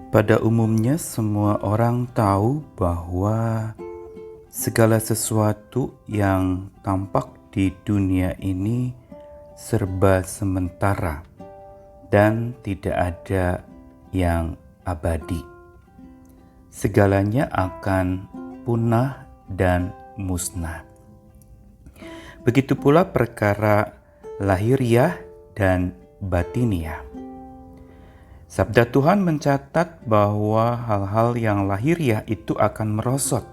Pada umumnya semua orang tahu bahwa segala sesuatu yang tampak di dunia ini serba sementara dan tidak ada yang abadi. Segalanya akan punah dan musnah. Begitu pula perkara lahiriah dan batiniah. Sabda Tuhan mencatat bahwa hal-hal yang lahiriah itu akan merosot.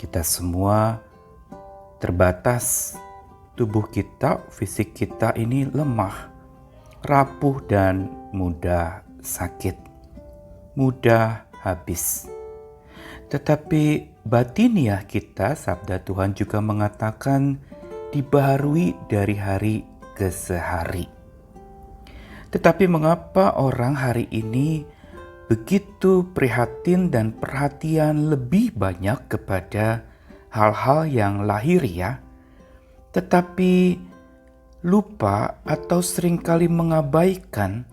Kita semua terbatas. Tubuh kita, fisik kita ini lemah, rapuh dan mudah sakit, mudah habis. Tetapi batiniah kita, sabda Tuhan juga mengatakan, dibaharui dari hari ke hari. Tetapi mengapa orang hari ini begitu prihatin dan perhatian lebih banyak kepada hal-hal yang lahiriah, tetapi lupa atau seringkali mengabaikan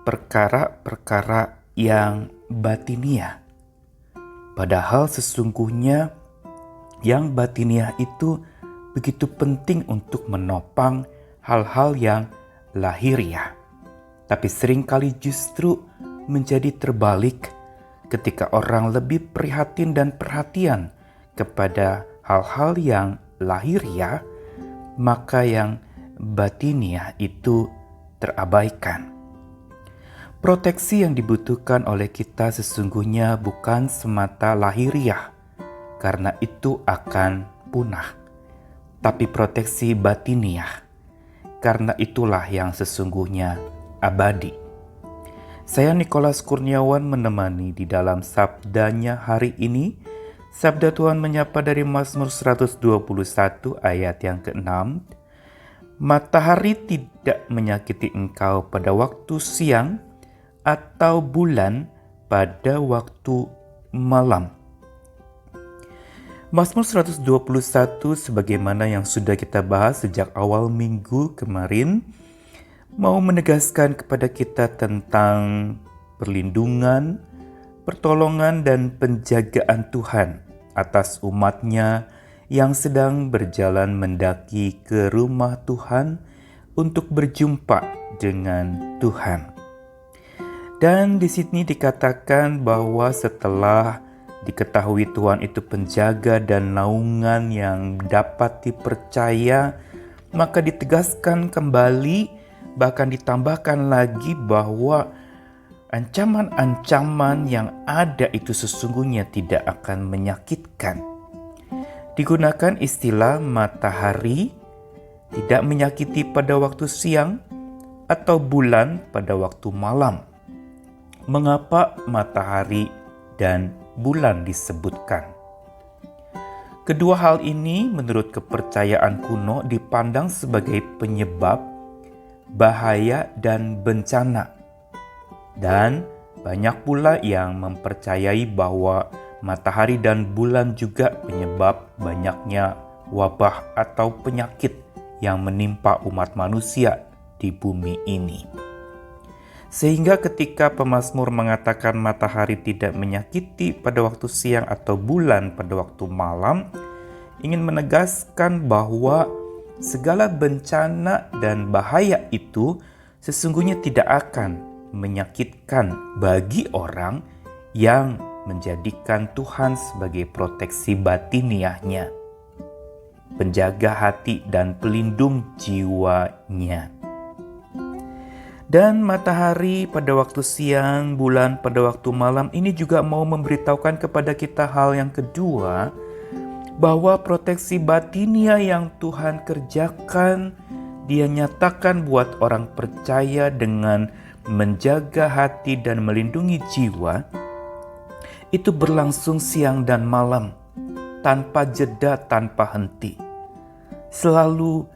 perkara-perkara yang batiniah? Padahal sesungguhnya yang batiniah itu begitu penting untuk menopang hal-hal yang lahiriah. Tapi seringkali justru menjadi terbalik ketika orang lebih prihatin dan perhatian kepada hal-hal yang lahiriah, maka yang batiniah itu terabaikan. Proteksi yang dibutuhkan oleh kita sesungguhnya bukan semata lahiriah, karena itu akan punah. Tapi proteksi batiniah, karena itulah yang sesungguhnya abadi. Saya Nikolas Kurniawan menemani di dalam sabdanya hari ini. Sabda Tuhan menyapa dari Mazmur 121 ayat yang ke-6. Matahari tidak menyakiti engkau pada waktu siang atau bulan pada waktu malam. Mazmur 121 sebagaimana yang sudah kita bahas sejak awal minggu kemarin, mau menegaskan kepada kita tentang perlindungan, pertolongan dan penjagaan Tuhan atas umatnya yang sedang berjalan mendaki ke rumah Tuhan untuk berjumpa dengan Tuhan. Dan di sini dikatakan bahwa setelah diketahui Tuhan itu penjaga dan naungan yang dapat dipercaya, maka ditegaskan kembali, bahkan ditambahkan lagi bahwa ancaman-ancaman yang ada itu sesungguhnya tidak akan menyakitkan. Digunakan istilah matahari tidak menyakiti pada waktu siang atau bulan pada waktu malam. Mengapa matahari dan bulan disebutkan? Kedua hal ini menurut kepercayaan kuno dipandang sebagai penyebab bahaya dan bencana. Dan banyak pula yang mempercayai bahwa matahari dan bulan juga penyebab banyaknya wabah atau penyakit yang menimpa umat manusia di bumi ini. Sehingga ketika pemazmur mengatakan matahari tidak menyakiti pada waktu siang atau bulan pada waktu malam, ingin menegaskan bahwa segala bencana dan bahaya itu sesungguhnya tidak akan menyakitkan bagi orang yang menjadikan Tuhan sebagai proteksi batiniahnya, penjaga hati dan pelindung jiwanya. Dan matahari pada waktu siang, bulan pada waktu malam ini juga mau memberitahukan kepada kita hal yang kedua, bahwa proteksi batiniah yang Tuhan kerjakan, Dia nyatakan buat orang percaya dengan menjaga hati dan melindungi jiwa, itu berlangsung siang dan malam, tanpa jeda, tanpa henti. Selalu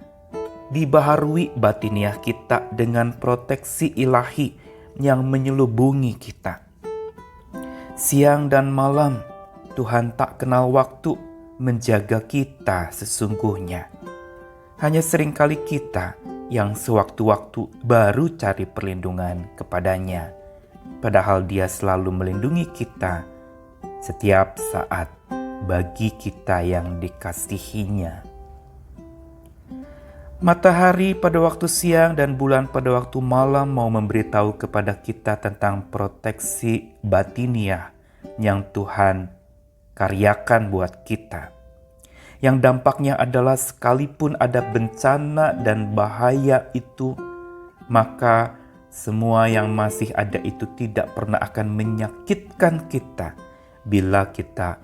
dibaharui batiniah kita dengan proteksi ilahi yang menyelubungi kita. Siang dan malam, Tuhan tak kenal waktu menjaga kita sesungguhnya. Hanya seringkali kita yang sewaktu-waktu baru cari perlindungan kepadanya padahal Dia selalu melindungi kita setiap saat bagi kita yang dikasihinya. Matahari pada waktu siang dan bulan pada waktu malam mau memberitahu kepada kita tentang proteksi batiniah yang Tuhan karyakan buat kita. Yang dampaknya adalah sekalipun ada bencana dan bahaya itu, maka semua yang masih ada itu tidak pernah akan menyakitkan kita bila kita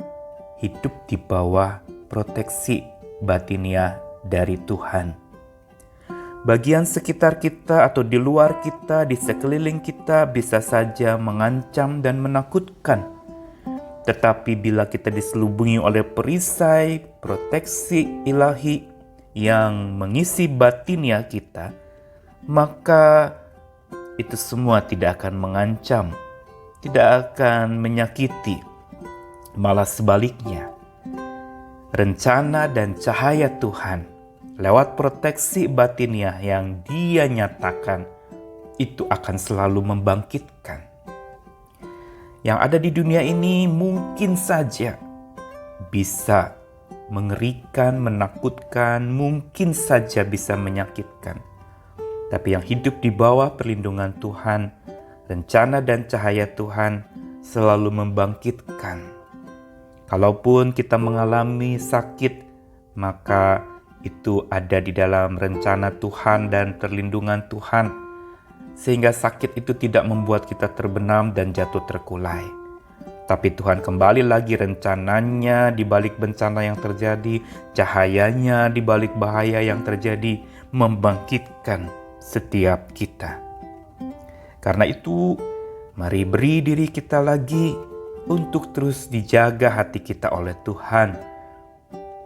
hidup di bawah proteksi batiniah dari Tuhan. Bagian sekitar kita atau di luar kita, di sekeliling kita bisa saja mengancam dan menakutkan. Tetapi bila kita diselubungi oleh perisai proteksi ilahi yang mengisi batiniah kita, maka itu semua tidak akan mengancam, tidak akan menyakiti. Malah sebaliknya, rencana dan cahaya Tuhan lewat proteksi batiniah yang Dia nyatakan itu akan selalu membangkitkan. Yang ada di dunia ini mungkin saja bisa mengerikan, menakutkan, mungkin saja bisa menyakitkan. Tapi yang hidup di bawah perlindungan Tuhan, rencana dan cahaya Tuhan selalu membangkitkan. Kalaupun kita mengalami sakit, maka itu ada di dalam rencana Tuhan dan perlindungan Tuhan, sehingga sakit itu tidak membuat kita terbenam dan jatuh terkulai. Tapi Tuhan kembali lagi rencananya di balik bencana yang terjadi, cahayanya di balik bahaya yang terjadi, membangkitkan setiap kita. Karena itu, mari beri diri kita lagi untuk terus dijaga hati kita oleh Tuhan,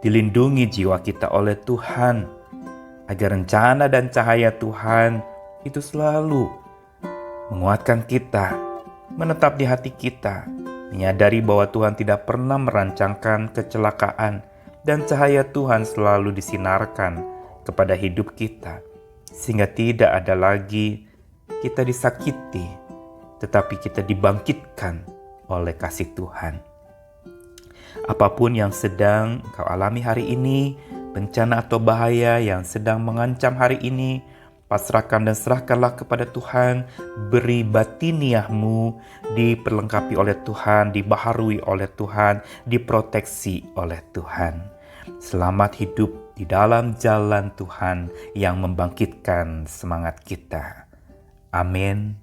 dilindungi jiwa kita oleh Tuhan, agar rencana dan cahaya Tuhan itu selalu menguatkan kita, menetap di hati kita, menyadari bahwa Tuhan tidak pernah merancangkan kecelakaan dan cahaya Tuhan selalu disinarkan kepada hidup kita, sehingga tidak ada lagi kita disakiti, tetapi kita dibangkitkan oleh kasih Tuhan. Apapun yang sedang kau alami hari ini, bencana atau bahaya yang sedang mengancam hari ini, pasrahkan dan serahkanlah kepada Tuhan. Beri batiniahmu diperlengkapi oleh Tuhan, dibaharui oleh Tuhan, diproteksi oleh Tuhan. Selamat hidup di dalam jalan Tuhan yang membangkitkan semangat kita. Amin.